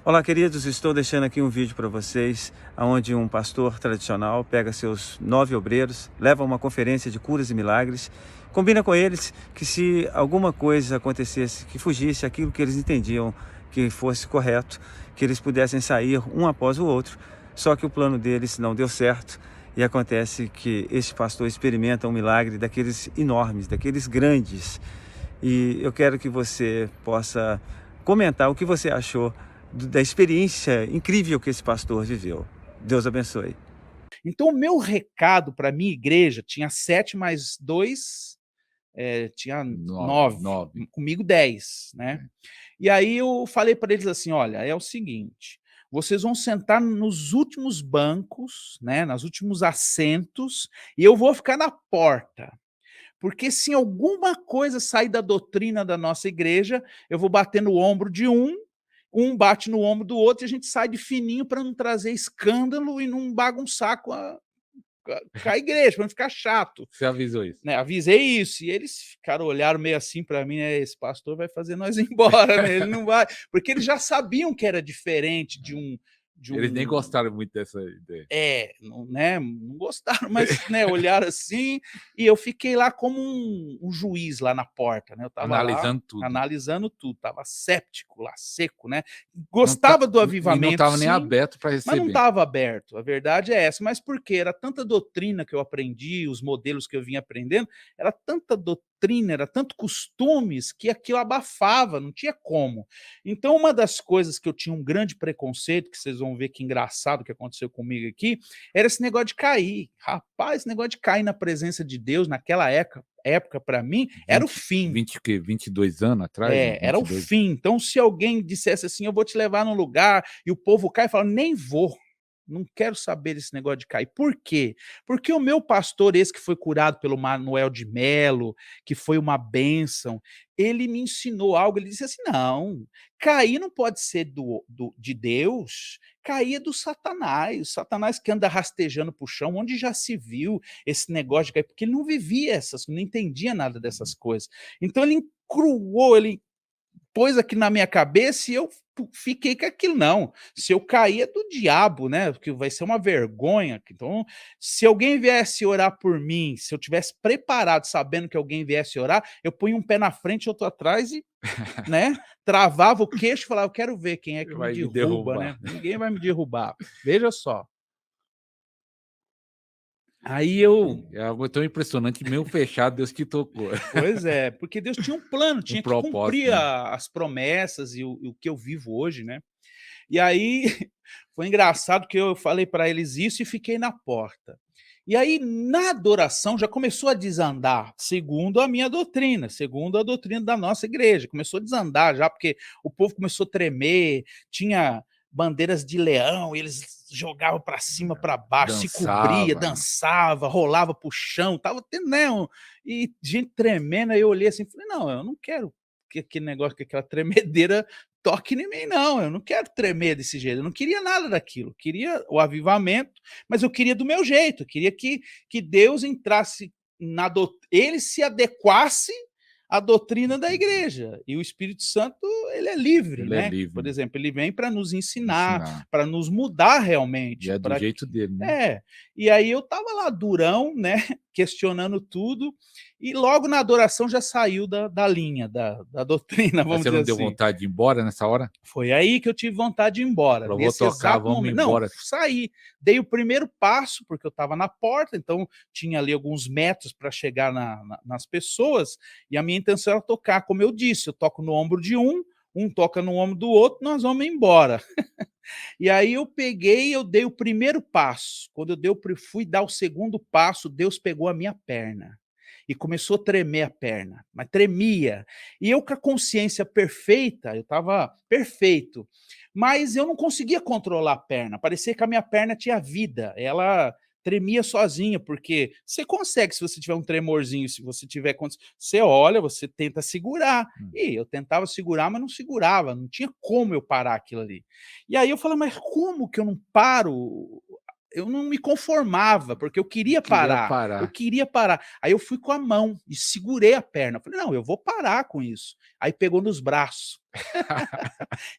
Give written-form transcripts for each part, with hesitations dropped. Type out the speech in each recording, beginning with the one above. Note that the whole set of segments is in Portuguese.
Olá, queridos, estou deixando aqui um vídeo para vocês, onde um pastor tradicional pega seus 9 obreiros, leva a uma conferência de curas e milagres, combina com eles que se alguma coisa acontecesse, que fugisse aquilo que eles entendiam que fosse correto, que eles pudessem sair um após o outro, só que o plano deles não deu certo e acontece que este pastor experimenta um milagre daqueles enormes, daqueles grandes. E eu quero que você possa comentar o que você achou da experiência incrível que esse pastor viveu. Deus abençoe. Então, o meu recado para a minha igreja tinha 7 mais 2, tinha 9, 9, 9. comigo 10, né. É. E aí eu falei para eles assim: "Olha, é o seguinte, vocês vão sentar nos últimos bancos, né, nos últimos assentos, e eu vou ficar na porta, porque se alguma coisa sair da doutrina da nossa igreja, eu vou bater no ombro de um bate no ombro do outro e a gente sai de fininho para não trazer escândalo e não bagunçar com a igreja, para não ficar chato, Você avisou isso. né, avisei isso, e eles ficaram olharam meio assim para mim, né, esse pastor vai fazer nós ir embora, né, ele não vai porque eles já sabiam que era diferente de Eles nem um gostaram muito dessa ideia. não, né, não gostaram, mas, né, olharam assim, e eu fiquei lá como um juiz lá na porta, né, eu estava lá Analisando tudo. analisando tudo, estava séptico lá, seco, né. Não tá Gostava do e não avivamento estava nem sim, aberto para mas não receber. estava aberto, a verdade é essa. Mas por quê? Era tanta doutrina que eu aprendi, os modelos que eu vinha aprendendo, era tanta doutrina, era tanto costumes, que aquilo abafava, não tinha como. Então uma das coisas que eu tinha um grande preconceito, que vocês vão ver que engraçado que aconteceu comigo aqui, era esse negócio de cair. Rapaz, esse negócio de cair na presença de Deus naquela época para mim, era o 20, fim. 20 o quê? 22 anos atrás? Era o 22. fim. Então, se alguém dissesse assim: "Eu vou te levar num lugar", e o povo cai, fala: "Nem vou, não quero saber desse negócio de cair". Por quê? Porque o meu pastor, esse que foi curado pelo Manuel de Melo, que foi uma bênção, ele me ensinou algo, ele disse assim: "Não, cair não pode ser de Deus, cair é do Satanás, o Satanás que anda rastejando para o chão, onde já se viu esse negócio de cair?" Porque ele não vivia não entendia nada dessas coisas. Então ele encruou, ele pôs aqui na minha cabeça e eu fiquei com aquilo. Não, se eu cair é do diabo, né, porque vai ser uma vergonha. Então, se alguém viesse orar por mim, se eu tivesse preparado sabendo que alguém viesse orar, eu ponho um pé na frente, outro atrás e, né, travava o queixo e falava: "Eu quero ver quem é que me Vai me derruba, derrubar. né, ninguém vai me derrubar". Veja só. Aí eu É algo tão impressionante, meio fechado, Deus te tocou. Pois é, porque Deus tinha um plano, Um tinha que propósito, cumprir né. as promessas e o que eu vivo hoje, né. E aí, foi engraçado que eu falei para eles isso e fiquei na porta. E aí, na adoração, já começou a desandar, segundo a minha doutrina, segundo a doutrina da nossa igreja. Começou a desandar já, porque o povo começou a tremer, tinha bandeiras de leão, e eles jogavam para cima, para baixo, se cobria, Dançava, né. dançava, rolava para o chão, estava tendo, né, e gente tremendo. Aí eu olhei assim e falei: "Não, eu não quero que aquele negócio, que aquela tremedeira toque em mim não, eu não quero tremer desse jeito", eu não queria nada daquilo, queria o avivamento, mas eu queria do meu jeito, eu queria que Deus entrasse na ele se adequasse à doutrina da igreja, e o Espírito Santo, ele é livre, Ele é né. livre, Por né, exemplo, ele vem para nos ensinar, ensinar. para nos mudar E realmente, é do para jeito dele, né. e aí eu estava lá durão, né, questionando tudo, e logo na adoração já saiu da linha, da doutrina, Mas vamos você dizer não deu assim. vontade de ir embora nessa hora? Foi aí que eu tive vontade de ir embora, Falou: "Vou nesse tocar, exato vamos momento. Não, embora". saí, dei o primeiro passo, porque eu estava na porta, então tinha ali alguns metros para chegar nas pessoas, e a minha intenção era tocar. Como eu disse, eu toco no ombro de um toca no ombro do outro, nós vamos embora. E aí eu peguei, eu dei o primeiro passo. Quando eu dei o fui dar o segundo passo, Deus pegou a minha perna e começou a tremer a perna, mas tremia. E eu com a consciência perfeita, eu estava perfeito, mas eu não conseguia controlar a perna, parecia que a minha perna tinha vida, ela tremia sozinha, porque você consegue, se você tiver um tremorzinho, se você tiver você olha, você tenta segurar, Hum. e eu tentava segurar, mas não segurava, não tinha como eu parar aquilo ali. E aí eu falo: "Mas como que eu não paro?" eu não me conformava, porque eu queria parar. Eu queria parar. Aí eu fui com a mão e segurei a perna. Falei, não, eu vou parar com isso. Aí pegou nos braços.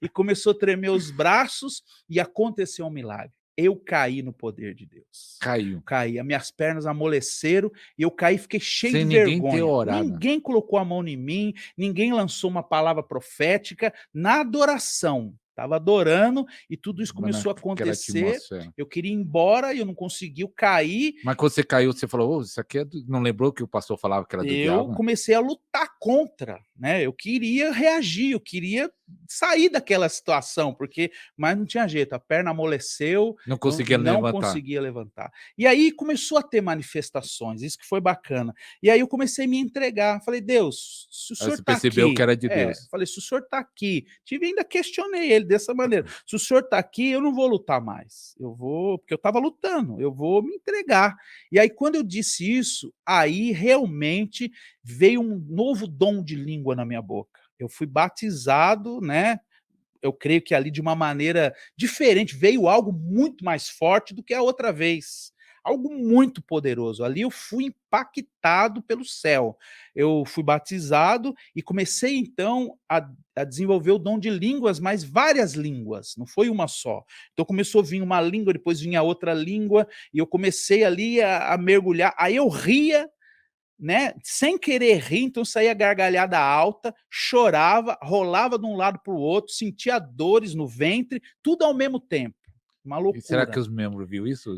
E começou a tremer os braços e aconteceu um milagre. Eu caí no poder de Deus. Caiu. Caí, as minhas pernas amoleceram e eu caí, fiquei cheio Sem de ninguém ter vergonha. orado. Ninguém colocou a mão em mim, ninguém lançou uma palavra profética, na adoração. Estava adorando e tudo isso começou a Naquela acontecer. atmosfera. Eu queria ir embora e eu não consegui, eu caí. Mas quando você caiu, você falou, isso aqui é não lembrou que o pastor falava que era do diabo? Eu comecei a lutar contra, né? Eu queria reagir, eu queria sair daquela situação, mas não tinha jeito, a perna amoleceu, Não conseguia não levantar. conseguia levantar. E aí começou a ter manifestações, isso que foi bacana. E aí eu comecei a me entregar, falei, Deus, se o senhor está aqui... percebeu que era de Deus. Falei, se o senhor está aqui, ainda questionei ele dessa maneira, se o senhor está aqui, eu não vou lutar mais, porque eu estava lutando, eu vou me entregar. E aí quando eu disse isso, aí realmente veio um novo dom de língua na minha boca. Eu fui batizado, né? Eu creio que ali de uma maneira diferente, veio algo muito mais forte do que a outra vez. Algo muito poderoso. Ali eu fui impactado pelo céu. Eu fui batizado e comecei então a desenvolver o dom de línguas, mas várias línguas, não foi uma só. Então começou a vir uma língua, depois vinha outra língua, e eu comecei ali a mergulhar. Aí eu ria, né, sem querer rir, então saía gargalhada alta, chorava, rolava de um lado para o outro, sentia dores no ventre, tudo ao mesmo tempo. Uma loucura. E será que os membros viram isso?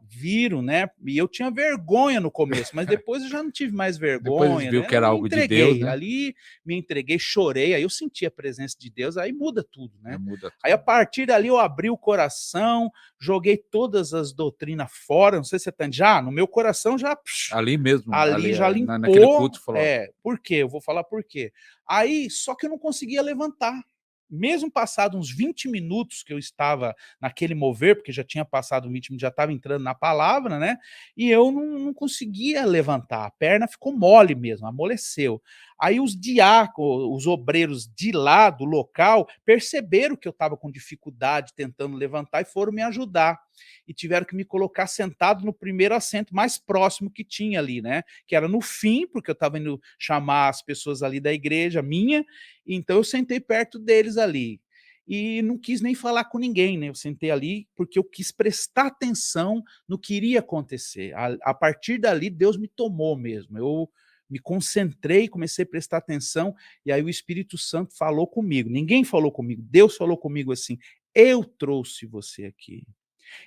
Viram, né? E eu tinha vergonha no começo, mas depois eu já não tive mais vergonha. Depois viu né? que era algo de Deus, né? Ali me entreguei, chorei, aí eu senti a presença de Deus, aí muda tudo, né? Muda tudo. Aí a partir dali eu abri o coração, joguei todas as doutrinas fora, não sei se você tá já, no meu coração já... Ali mesmo. Ali já limpou. Naquele culto falou. Por quê? Eu vou falar por quê. Aí, só que eu não conseguia levantar. Mesmo passado uns 20 minutos que eu estava naquele mover, porque já tinha passado 20 minutos, já estava entrando na palavra, né? E eu não conseguia levantar. A perna ficou mole mesmo, amoleceu. Aí os diáconos, os obreiros de lá, do local, perceberam que eu estava com dificuldade tentando levantar e foram me ajudar. E tiveram que me colocar sentado no primeiro assento mais próximo que tinha ali, né? Que era no fim, porque eu estava indo chamar as pessoas ali da igreja minha, então eu sentei perto deles ali. E não quis nem falar com ninguém, né? Eu sentei ali porque eu quis prestar atenção no que iria acontecer. A partir dali, Deus me tomou mesmo. Eu me concentrei, comecei a prestar atenção, e aí o Espírito Santo falou comigo. Ninguém falou comigo, Deus falou comigo assim, eu trouxe você aqui.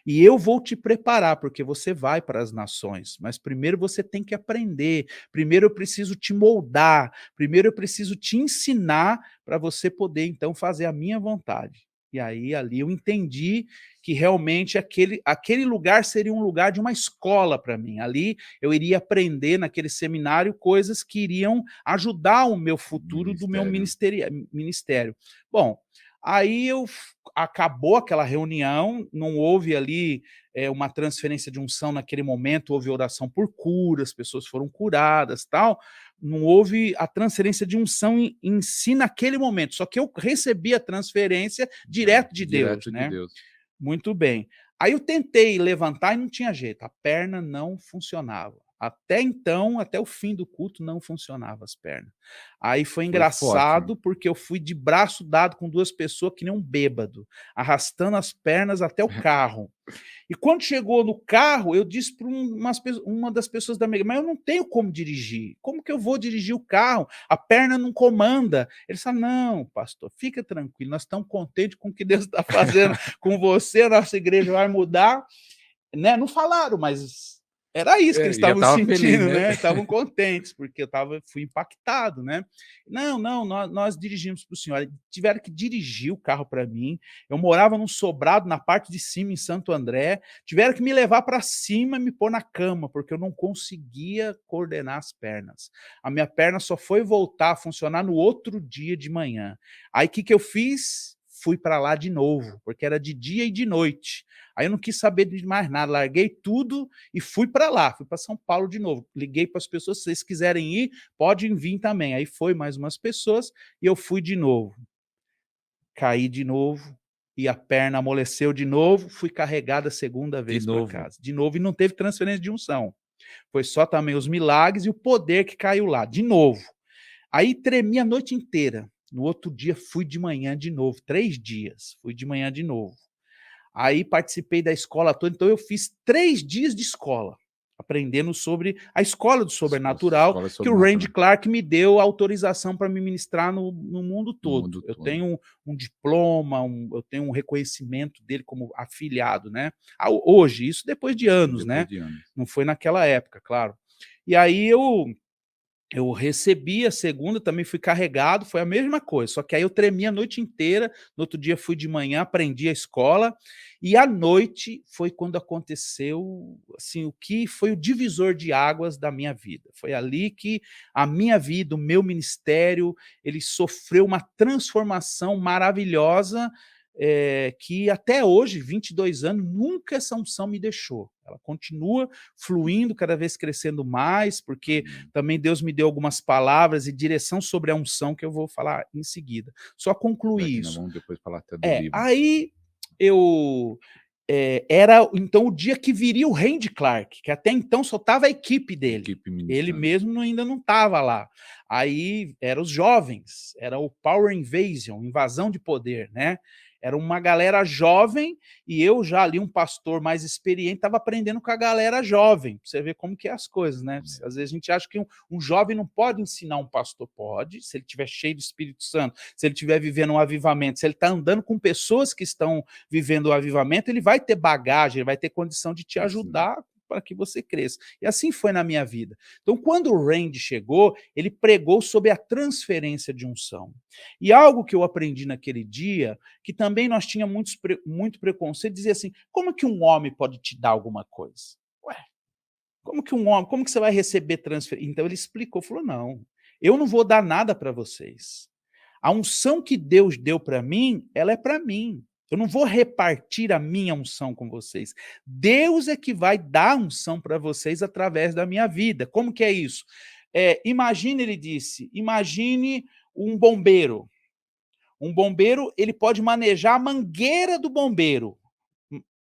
E eu vou te preparar, porque você vai para as nações, mas primeiro você tem que aprender, primeiro eu preciso te moldar, primeiro eu preciso te ensinar para você poder então fazer a minha vontade. E aí ali eu entendi que realmente aquele lugar seria um lugar de uma escola para mim. Ali eu iria aprender naquele seminário coisas que iriam ajudar o meu futuro do meu ministério. Bom, aí acabou aquela reunião, não houve ali uma transferência de unção naquele momento, houve oração por cura, as pessoas foram curadas, tal. Não houve a transferência de unção em si naquele momento, só que eu recebi a transferência direto de Deus, né? Muito bem. Aí eu tentei levantar e não tinha jeito, a perna não funcionava. Até então, até o fim do culto, não funcionava as pernas. Aí foi engraçado, forte, porque eu fui de braço dado com duas pessoas que nem um bêbado, arrastando as pernas até o carro. E quando chegou no carro, eu disse para uma das pessoas da minha igreja, mas eu não tenho como dirigir. Como que eu vou dirigir o carro? A perna não comanda. Ele disse, não, pastor, fica tranquilo, nós estamos contentes com o que Deus está fazendo com você, a nossa igreja vai mudar. Né? Não falaram, mas... era isso que eles estavam sentindo, feliz, né? Estavam contentes, porque fui impactado, né? Não, nós dirigimos para o senhor. Tiveram que dirigir o carro para mim. Eu morava num sobrado na parte de cima, em Santo André. Tiveram que me levar para cima e me pôr na cama, porque eu não conseguia coordenar as pernas. A minha perna só foi voltar a funcionar no outro dia de manhã. Aí o que eu fiz? Fui para lá de novo, porque era de dia e de noite. Aí eu não quis saber de mais nada, larguei tudo e fui para lá, fui para São Paulo de novo. Liguei para as pessoas, se vocês quiserem ir, podem vir também. Aí foi mais umas pessoas e eu fui de novo. Caí de novo, e a perna amoleceu de novo, fui carregada a segunda vez para casa. De novo, e não teve transferência de unção. Foi só também os milagres e o poder que caiu lá, de novo. Aí tremi a noite inteira. No outro dia fui de manhã de novo, 3 dias, fui de manhã de novo. Aí participei da escola toda, então eu fiz 3 dias de escola, aprendendo sobre a escola do sobrenatural, que o Randy Clark me deu autorização para me ministrar no mundo todo. Eu tenho um diploma, eu tenho um reconhecimento dele como afiliado, né? Hoje, isso depois de anos, né? Não foi naquela época, claro. E aí eu recebi a segunda, também fui carregado, foi a mesma coisa, só que aí eu tremi a noite inteira, no outro dia fui de manhã, aprendi a escola, e à noite foi quando aconteceu, assim, o que foi o divisor de águas da minha vida. Foi ali que a minha vida, o meu ministério, ele sofreu uma transformação maravilhosa, que até hoje, 22 anos, nunca essa unção me deixou. Ela continua fluindo, cada vez crescendo mais, porque também Deus me deu algumas palavras e direção sobre a unção que eu vou falar em seguida. Só concluir isso. Vamos depois falar até do livro. Aí eu... era então o dia que viria o Randy Clark, que até então só estava a equipe dele. Ele mesmo ainda não estava lá. Aí eram os jovens, era o Power Invasion, invasão de poder, né? Era uma galera jovem e eu já ali, um pastor mais experiente, estava aprendendo com a galera jovem. Pra você ver como que é as coisas, né? Às vezes a gente acha que um jovem não pode ensinar um pastor. Pode, se ele estiver cheio do Espírito Santo, se ele estiver vivendo um avivamento, se ele está andando com pessoas que estão vivendo o avivamento, ele vai ter bagagem, ele vai ter condição de te ajudar para que você cresça. E assim foi na minha vida. Então, quando o Randy chegou, ele pregou sobre a transferência de unção. E algo que eu aprendi naquele dia, que também nós tínhamos muito preconceito, dizia assim, como que um homem pode te dar alguma coisa? Ué, como que você vai receber transferência? Então ele explicou, falou, não, eu não vou dar nada para vocês. A unção que Deus deu para mim, ela é para mim. Eu não vou repartir a minha unção com vocês. Deus é que vai dar unção para vocês através da minha vida. Como que é isso? Imagine, ele disse, imagine um bombeiro. Um bombeiro, ele pode manejar a mangueira do bombeiro,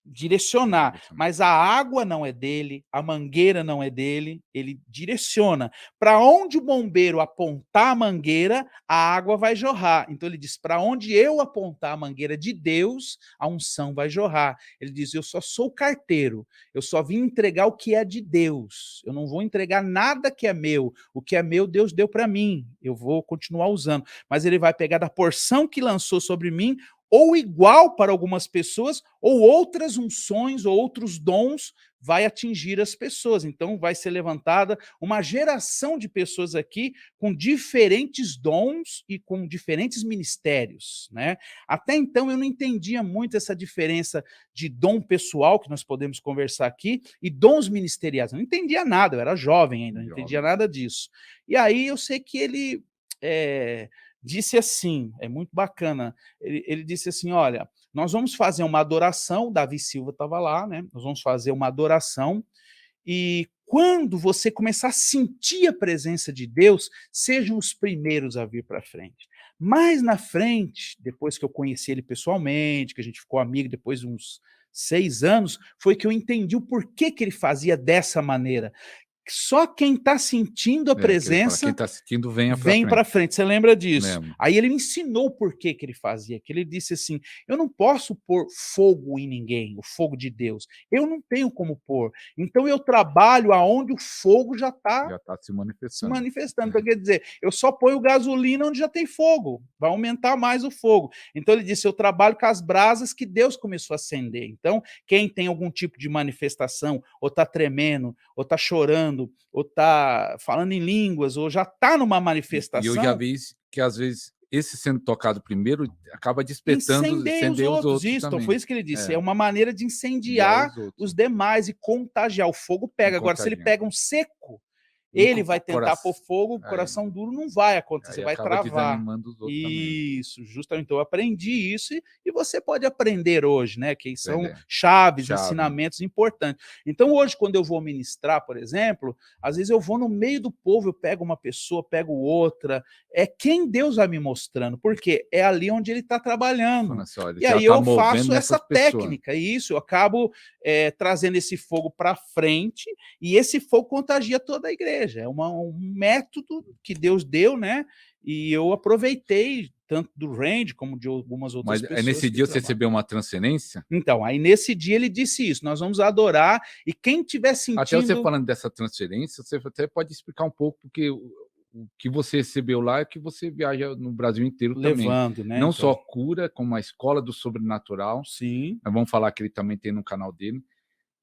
direcionar, mas a água não é dele, a mangueira não é dele, ele direciona. Para onde o bombeiro apontar a mangueira, a água vai jorrar. Então ele diz, para onde eu apontar a mangueira de Deus, a unção vai jorrar. Ele diz, eu só sou carteiro, eu só vim entregar o que é de Deus, eu não vou entregar nada que é meu, o que é meu Deus deu para mim, eu vou continuar usando, mas ele vai pegar da porção que lançou sobre mim, ou igual para algumas pessoas, ou outras unções, ou outros dons vai atingir as pessoas. Então vai ser levantada uma geração de pessoas aqui com diferentes dons e com diferentes ministérios, né? Até então eu não entendia muito essa diferença de dom pessoal, que nós podemos conversar aqui, e dons ministeriais. Eu não entendia nada, eu era jovem ainda, não entendia nada disso. E aí eu sei que ele... disse assim, é muito bacana, ele disse assim, olha, nós vamos fazer uma adoração, Davi Silva estava lá, né? Nós vamos fazer uma adoração, e quando você começar a sentir a presença de Deus, sejam os primeiros a vir para frente. Mais na frente, depois que eu conheci ele pessoalmente, que a gente ficou amigo depois de uns 6 anos, foi que eu entendi o porquê que ele fazia dessa maneira. Só quem está sentindo a presença, quem está sentindo vem para frente. Você lembra disso? Lembro. Aí ele me ensinou o porquê que ele fazia, que ele disse assim, eu não posso pôr fogo em ninguém, o fogo de Deus. Eu não tenho como pôr. Então eu trabalho aonde o fogo já está se manifestando. Então, quer dizer, eu só ponho gasolina onde já tem fogo, vai aumentar mais o fogo. Então ele disse, eu trabalho com as brasas que Deus começou a acender. Então, quem tem algum tipo de manifestação, ou está tremendo, ou está chorando, ou está falando em línguas, ou já está numa manifestação... E eu já vi que, às vezes, esse sendo tocado primeiro, acaba despertando, incender os outros isso, então foi isso que ele disse, é uma maneira de incendiar os demais e contagiar. O fogo pega. Agora, se ele pega um seco, Ele vai tentar pôr coração. fogo, o coração duro não vai acontecer, Aí vai acaba travar. desanimando os outros também. Isso, justamente. Então eu aprendi isso e você pode aprender hoje, né? Que são Entendeu? chaves, Chave. ensinamentos importantes. Então hoje, quando eu vou ministrar, por exemplo, às vezes eu vou no meio do povo, eu pego uma pessoa, pego outra. É quem Deus vai me mostrando, porque é ali onde ele está trabalhando. Falando assim, olha, E já aí tá eu movendo faço essa nessas pessoas. técnica, e isso, eu acabo trazendo esse fogo para frente, e esse fogo contagia toda a igreja. É um método que Deus deu, né? E eu aproveitei tanto do Randy como de algumas outras Mas pessoas. nesse que dia você trabalham. recebeu uma transferência? Então, aí nesse dia ele disse isso: nós vamos adorar, e quem tiver Até você sentindo. falando dessa transferência, você até pode explicar um pouco, porque o que você recebeu lá é que você viaja no Brasil inteiro também. Levando, né? Não então. só cura, como a escola do sobrenatural. Sim. Nós vamos falar que ele também tem no canal dele.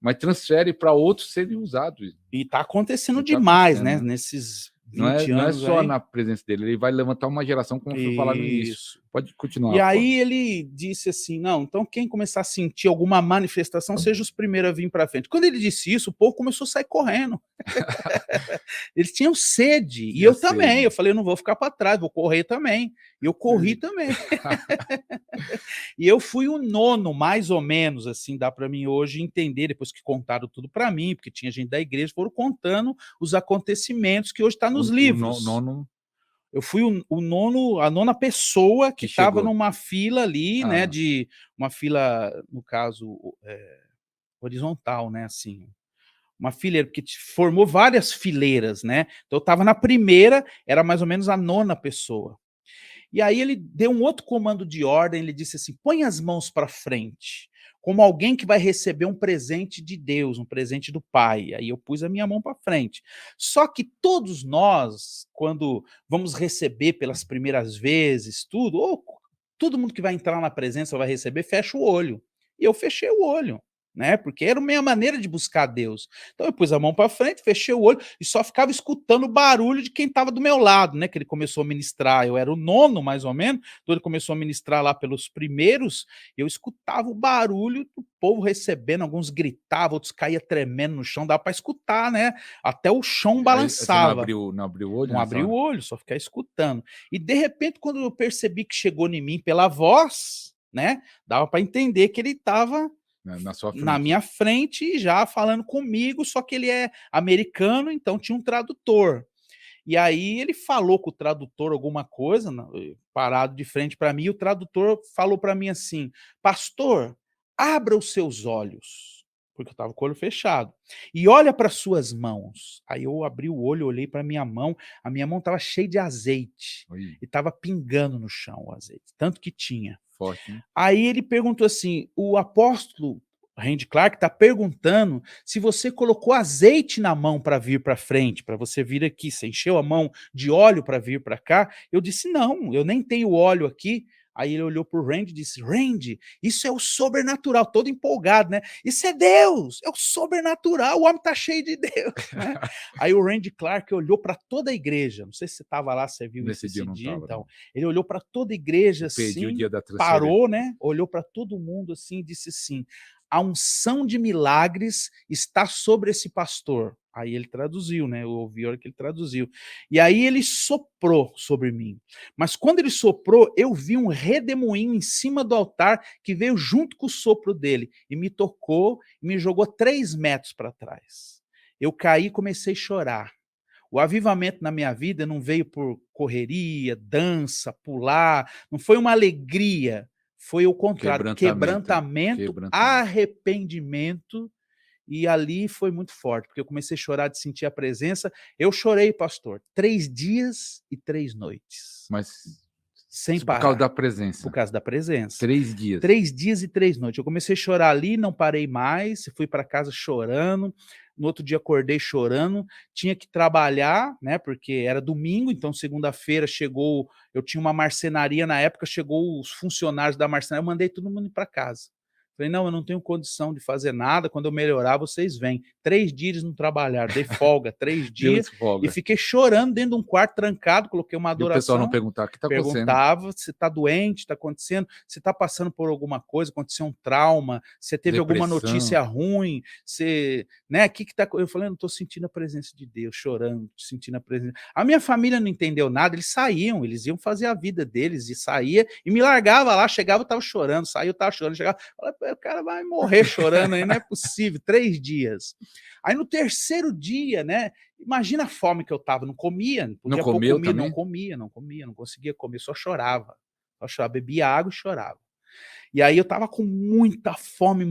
Mas transfere para outros serem usados. E está acontecendo E tá demais, né? acontecendo, né? Nesses Não 20 é anos só aí. na presença dele, ele vai levantar uma geração, como foi falar no início. Isso. Pode continuar. E pô. aí ele disse assim, não, então quem começar a sentir alguma manifestação, seja os primeiros a vir para frente. Quando ele disse isso, o povo começou a sair correndo. Eles tinham sede, e eu também. Eu falei, eu não vou ficar para trás, vou correr também. E eu corri também. E eu fui o nono, mais ou menos, assim, dá para mim hoje entender, depois que contaram tudo para mim, porque tinha gente da igreja, foram contando os acontecimentos que hoje está nos livros. Nono Eu fui o nono, a nona pessoa que estava chegou. numa fila ali, né, Ah. de uma fila, no caso, horizontal, né, assim, uma fileira, porque formou várias fileiras, né, então eu estava na primeira, era mais ou menos a nona pessoa. E aí ele deu um outro comando de ordem, ele disse assim, põe as mãos para frente, como alguém que vai receber um presente de Deus, um presente do Pai. Aí eu pus a minha mão para frente. Só que todos nós, quando vamos receber pelas primeiras vezes tudo, ou todo mundo que vai entrar na presença vai receber, fecha o olho. E eu fechei o olho, né? Porque era a minha maneira de buscar Deus. Então eu pus a mão para frente, fechei o olho e só ficava escutando o barulho de quem estava do meu lado, né? Que ele começou a ministrar, eu era o nono mais ou menos, então ele começou a ministrar lá pelos primeiros, eu escutava o barulho do povo recebendo, alguns gritavam, outros caíam tremendo no chão, dava para escutar, né? Até o chão balançava. Você não abriu o olho? Não abri o olho, só ficar escutando. E de repente, quando eu percebi que chegou em mim pela voz, né? Dava para entender que ele estava na sua frente. Na minha frente, já falando comigo, só que ele é americano, então tinha um tradutor. E aí ele falou com o tradutor alguma coisa, parado de frente para mim, e o tradutor falou para mim assim: pastor, abra os seus olhos, porque eu estava com o olho fechado, e olha para suas mãos. Aí eu abri o olho, olhei para minha mão, a minha mão estava cheia de azeite, e estava pingando no chão o azeite, tanto que tinha. Forte, né? Aí ele perguntou assim, o apóstolo Randy Clark está perguntando se você colocou azeite na mão para vir para frente, para você vir aqui, você encheu a mão de óleo para vir para cá? Eu disse, não, eu nem tenho óleo aqui. Aí ele olhou para o Randy e disse, Randy, isso é o sobrenatural, todo empolgado, né? Isso é Deus, é o sobrenatural, o homem está cheio de Deus, né? Aí o Randy Clark olhou para toda a igreja, não sei se você estava lá, você viu Nesse esse dia, não dia, tava, então. não. Ele olhou para toda a igreja Perdi o assim, dia da transferência. parou, né? Olhou para todo mundo assim e disse assim, a unção de milagres está sobre esse pastor. Aí ele traduziu, né? Eu ouvi a hora que ele traduziu. E aí ele soprou sobre mim. Mas quando ele soprou, eu vi um redemoinho em cima do altar que veio junto com o sopro dele e me tocou e me jogou 3 metros para trás. Eu caí e comecei a chorar. O avivamento na minha vida não veio por correria, dança, pular, não foi uma alegria, foi o contrário, quebrantamento, arrependimento, e ali foi muito forte, porque eu comecei a chorar de sentir a presença. Eu chorei, pastor, 3 dias e 3 noites. Mas sem parar. Por causa da presença. Por causa da presença. 3 dias. 3 dias e 3 noites. Eu comecei a chorar ali, não parei mais, fui para casa chorando. No outro dia acordei chorando, tinha que trabalhar, né? Porque era domingo, então segunda-feira chegou, eu tinha uma marcenaria na época, chegou os funcionários da marcenaria, eu mandei todo mundo ir para casa. Falei, não, eu não tenho condição de fazer nada, quando eu melhorar vocês vêm. 3 dias eles não trabalharam, dei folga 3 Deu dias, esse e folga. fiquei chorando dentro de um quarto trancado, coloquei uma E o pessoal não adoração, perguntava: "O que tá acontecendo?" perguntava, você está doente, está acontecendo, você está passando por alguma coisa, aconteceu um trauma, você teve alguma Depressão. notícia ruim, você, né, que tá, eu falei, eu não estou sentindo a presença de Deus, chorando, sentindo a presença. A minha família não entendeu nada, eles saíam, eles iam fazer a vida deles, e saía, e me largava lá, chegava, eu estava chorando, saiu, eu estava chorando, chegava, falei, o cara vai morrer chorando aí, não é possível, 3 dias. Aí no terceiro dia, né, imagina a fome que eu estava, não comia, podia pôr comeu comida, não também? comia, não conseguia comer, só chorava, bebia água e chorava. E aí eu estava com muita fome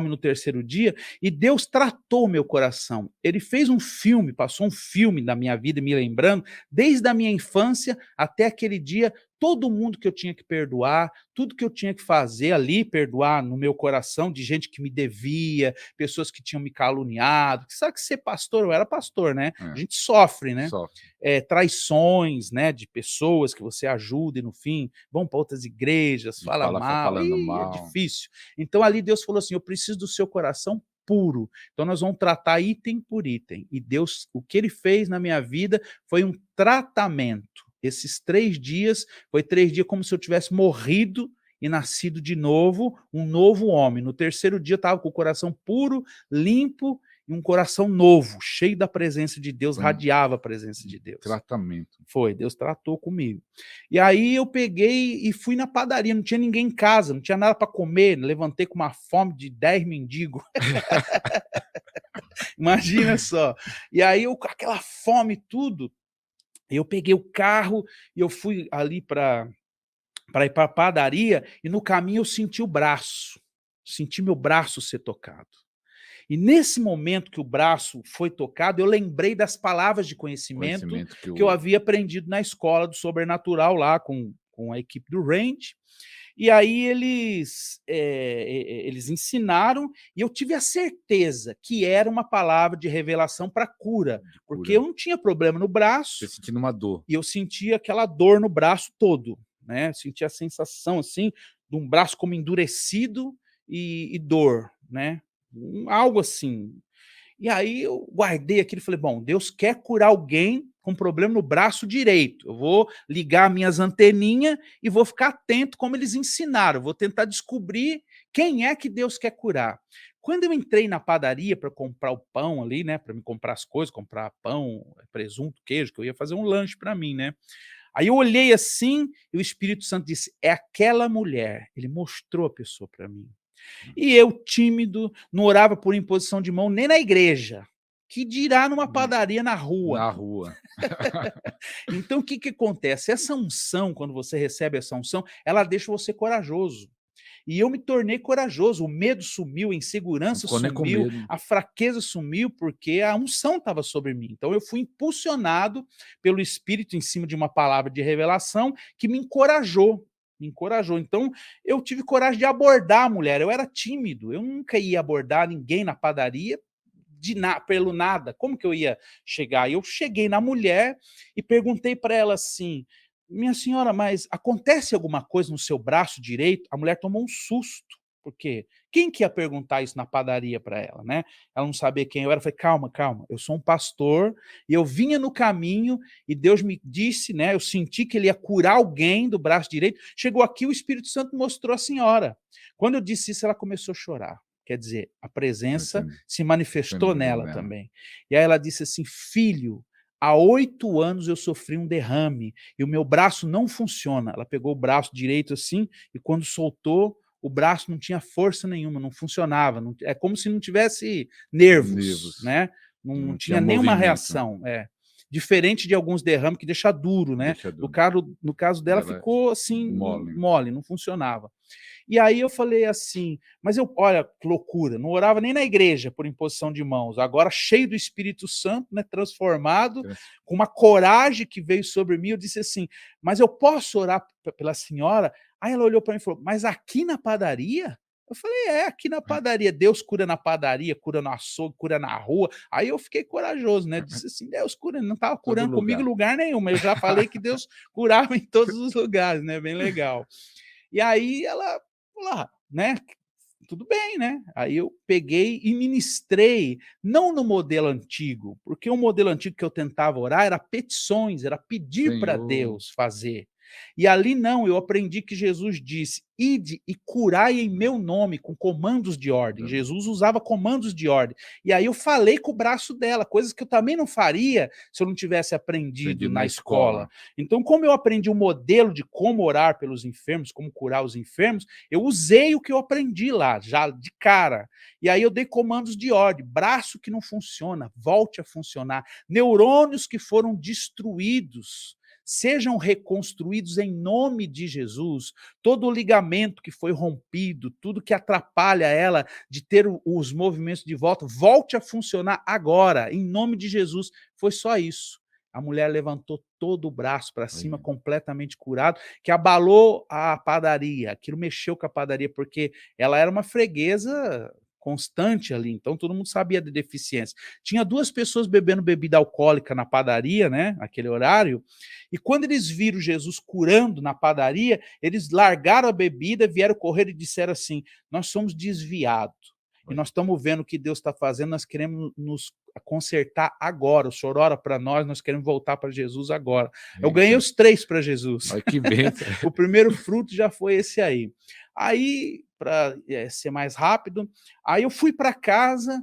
no terceiro dia, e Deus tratou o meu coração. Ele fez um filme, passou um filme da minha vida, me lembrando, desde a minha infância até aquele dia, todo mundo que eu tinha que perdoar, tudo que eu tinha que fazer ali, perdoar no meu coração, de gente que me devia, pessoas que tinham me caluniado. Sabe que ser pastor, eu era pastor, né? É. A gente sofre, né? Sofre. Traições, né, de pessoas que você ajuda e no fim vão para outras igrejas, fala mal, Falando é mal. difícil. Então ali Deus falou assim, eu preciso do seu coração puro, então nós vamos tratar item por item, e Deus, o que ele fez na minha vida foi um tratamento. Esses 3 dias, foi 3 dias como se eu tivesse morrido e nascido de novo, um novo homem. No terceiro dia eu estava com o coração puro, limpo, e um coração novo, cheio da presença de Deus, radiava a presença de Deus. Tratamento. Foi, Deus tratou comigo. E aí eu peguei e fui na padaria, não tinha ninguém em casa, não tinha nada para comer, levantei com uma fome de 10 mendigos. Imagina só. E aí eu com aquela fome e tudo, eu peguei o carro e eu fui ali para ir para a padaria, e no caminho eu senti o braço, senti meu braço ser tocado. E nesse momento que o braço foi tocado, eu lembrei das palavras de conhecimento que eu havia aprendido na escola do sobrenatural lá com a equipe do Range. E aí eles ensinaram, e eu tive a certeza que era uma palavra de revelação para cura, porque eu não tinha problema no braço. Você sentindo uma dor. E eu sentia aquela dor no braço todo, né? Sentia a sensação assim de um braço como endurecido e dor, né? Algo assim. E aí eu guardei aquilo e falei, bom, Deus quer curar alguém com problema no braço direito. Eu vou ligar minhas anteninhas e vou ficar atento como eles ensinaram. Vou tentar descobrir quem é que Deus quer curar. Quando eu entrei na padaria para comprar o pão ali, né, para me comprar as coisas, comprar pão, presunto, queijo, que eu ia fazer um lanche para mim, né? Aí eu olhei assim e o Espírito Santo disse, é aquela mulher. Ele mostrou a pessoa para mim. E eu, tímido, não orava por imposição de mão nem na igreja, que dirá numa padaria na rua. Na rua. Então o que que acontece? Essa unção, quando você recebe essa unção, ela deixa você corajoso. E eu me tornei corajoso, o medo sumiu, a insegurança sumiu, a fraqueza sumiu, porque a unção estava sobre mim. Então eu fui impulsionado pelo Espírito em cima de uma palavra de revelação que me encorajou. Então, eu tive coragem de abordar a mulher. Eu era tímido, eu nunca ia abordar ninguém na padaria pelo nada. Como que eu ia chegar? Eu cheguei na mulher e perguntei para ela assim, minha senhora, mas acontece alguma coisa no seu braço direito? A mulher tomou um susto. Por quê? Quem que ia perguntar isso na padaria para ela, né? Ela não sabia quem eu era. Eu falei, calma, calma, eu sou um pastor e eu vinha no caminho e Deus me disse, né? Eu senti que ele ia curar alguém do braço direito. Chegou aqui, o Espírito Santo mostrou a senhora. Quando eu disse isso, ela começou a chorar. Quer dizer, a presença se manifestou nela também. E aí ela disse assim, filho, há 8 anos eu sofri um derrame e o meu braço não funciona. Ela pegou o braço direito assim e quando soltou, o braço não tinha força nenhuma, não funcionava. É como se não tivesse nervos. Né? Não tinha nenhuma reação. Diferente de alguns derrames que deixa duro, né? No caso dela ficou assim, mole, não funcionava. E aí eu falei assim, mas olha que loucura, não orava nem na igreja por imposição de mãos, agora cheio do Espírito Santo, né, transformado, com uma coragem que veio sobre mim, eu disse assim, mas eu posso orar pela senhora? Aí ela olhou para mim e falou, mas aqui na padaria? Eu falei, aqui na padaria, Deus cura na padaria, cura no açougue, cura na rua. Aí eu fiquei corajoso, né? Disse assim, Deus cura, não estava curando comigo em lugar nenhum, mas eu já falei que Deus curava em todos os lugares, né? Bem legal. E aí ela, né? tudo bem, né? Aí eu peguei e ministrei, não no modelo antigo, porque o modelo antigo que eu tentava orar era petições, era pedir para Senhor. Deus fazer. E ali não, eu aprendi que Jesus disse: "Ide e curai em meu nome", com comandos de ordem. Jesus usava comandos de ordem. E aí eu falei com o braço dela, coisas que eu também não faria se eu não tivesse aprendido Entendi, na na escola. escola. Então, como eu aprendi um modelo de como orar pelos enfermos, como curar os enfermos, eu usei o que eu aprendi lá, já de cara. E aí eu dei comandos de ordem. Braço que não funciona, volte a funcionar. Neurônios que foram destruídos, sejam reconstruídos em nome de Jesus. Todo o ligamento que foi rompido, tudo que atrapalha ela de ter os movimentos de volta, volte a funcionar agora, em nome de Jesus. Foi só isso. A mulher levantou todo o braço para cima, Aí. completamente curado, que abalou a padaria. Aquilo mexeu com a padaria, porque ela era uma freguesa constante ali, então todo mundo sabia da deficiência. Tinha 2 pessoas bebendo bebida alcoólica na padaria, né, naquele horário, e quando eles viram Jesus curando na padaria, eles largaram a bebida, vieram correr e disseram assim: "Nós somos desviados, e Oi. nós estamos vendo o que Deus está fazendo, nós queremos nos consertar agora. O senhor ora para nós queremos voltar para Jesus agora". Eu ganhei Eita, os 3 para Jesus. olha que bênção. O primeiro fruto já foi esse aí. Aí, para ser mais rápido, aí eu fui para casa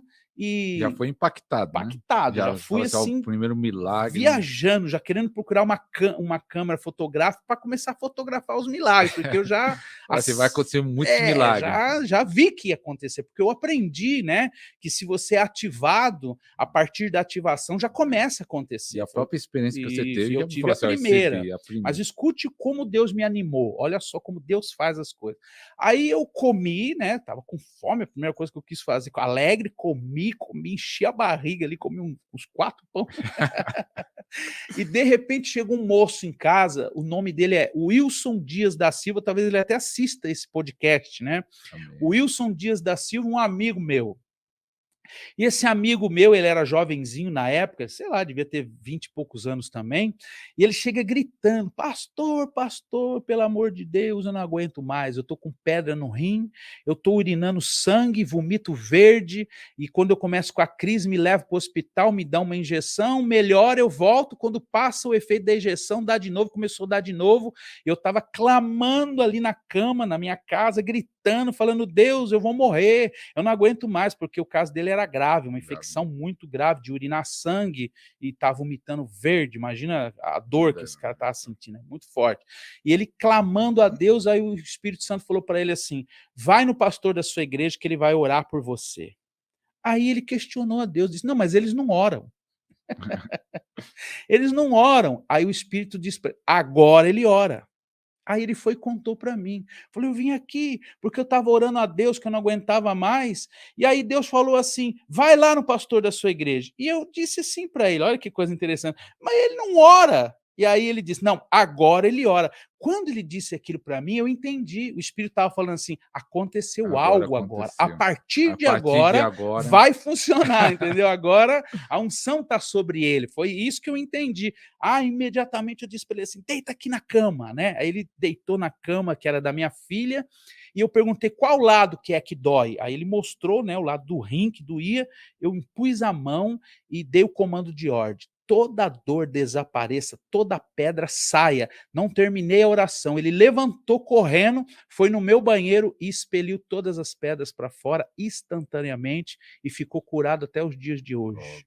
Já e foi impactado, né? impactado, já Já fui fala assim: "Ó, o assim, primeiro milagre". viajando, já querendo procurar uma câmera fotográfica para começar a fotografar os milagres, porque eu já Fala assim: "Vai acontecer muitos milagres". já vi que ia acontecer, porque eu aprendi, né, que se você é ativado, a partir da ativação já começa a E acontecer. a própria experiência que você Isso, teve e eu já tive falou a assim: "Ó, você primeira. vê, a Mas primeira". escute como Deus me animou, olha só como Deus faz as coisas. Aí eu comi, né, estava com fome, a primeira coisa que eu quis fazer, alegre, comi, enchi a barriga ali, comi uns 4 pão. E de repente chega um moço em casa, o nome dele é Wilson Dias da Silva, talvez ele até assista esse podcast, né. O Amém. Wilson Dias da Silva, um amigo meu. E esse amigo meu, ele era jovenzinho na época, sei lá, devia ter 20 e poucos anos também, e ele chega gritando: "Pastor, pastor, pelo amor de Deus, eu não aguento mais, eu tô com pedra no rim, eu tô urinando sangue, vomito verde, e quando eu começo com a crise, me levam para o hospital, me dão uma injeção, melhora, eu volto, quando passa o efeito da injeção, dá de novo", começou a dar de novo. Eu estava clamando ali na cama, na minha casa, gritando, falando: "Deus, eu vou morrer, eu não aguento mais", porque o caso dele era grave, uma Grave. infecção muito grave de urinar sangue e tá vomitando verde, imagina a dor que esse cara estava sentindo, é muito forte. E ele clamando a Deus, aí o Espírito Santo falou para ele assim: "Vai no pastor da sua igreja que ele vai orar por você". Aí ele questionou a Deus, disse: "Não, mas eles não oram". Eles não oram. Aí o Espírito disse pra ele: "Agora ele ora". Aí ele foi e contou para mim. Falei: "Eu vim aqui porque eu estava orando a Deus que eu não aguentava mais, e aí Deus falou assim: 'Vai lá no pastor da sua igreja'". E eu disse assim para ele, olha que coisa interessante: "Mas ele não ora". E aí ele disse: "Não, agora ele ora". Quando ele disse aquilo para mim, eu entendi. O Espírito estava falando assim: aconteceu Agora algo agora. A aconteceu. partir A de partir de agora agora, vai funcionar, entendeu? Agora a unção está sobre ele. Foi isso que eu entendi. Ah, imediatamente eu disse para ele assim: "Deita aqui na cama", né. Aí ele deitou na cama, que era da minha filha, e eu perguntei: "Qual lado que é que dói?". Aí ele mostrou, né, o lado do rim que doía, eu impus a mão e dei o comando de ordem: "Toda dor desapareça, toda pedra saia". Não terminei a oração, ele levantou correndo, foi no meu banheiro e expeliu todas as pedras para fora instantaneamente e ficou curado até os dias de ó, hoje.